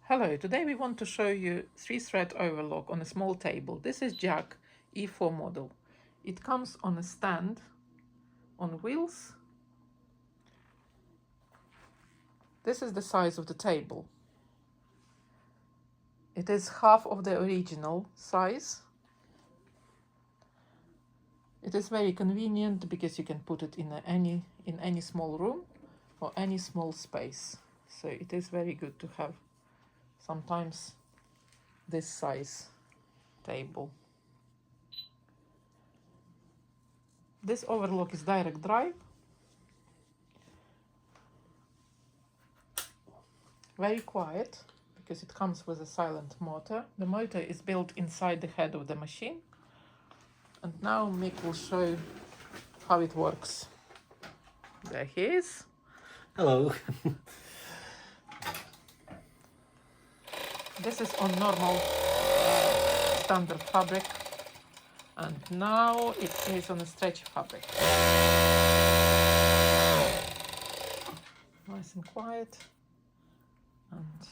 Hello, today we want to show you 3-thread overlock on a small table. This is Jack E4 model. It comes on a stand on wheels. This is the size of the table. It is half of the original size. It is very convenient because you can put it in any small room or any small space. So it is very good to have sometimes this size table. This overlock is direct drive. Very quiet because it comes with a silent motor. The motor is built inside the head of the machine. And now Mick will show how it works. There he is. Hello. This is on normal standard fabric, and now it is on a stretch fabric. Nice and quiet, and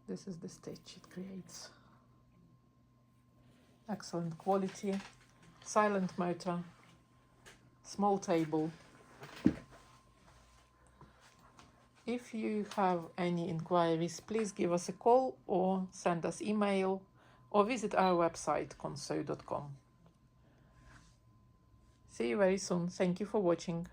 this is the stitch it creates. Excellent quality, silent motor, small table. If you have any inquiries, please give us a call or send us email or visit our website consew.com. See you very soon. Thank you for watching.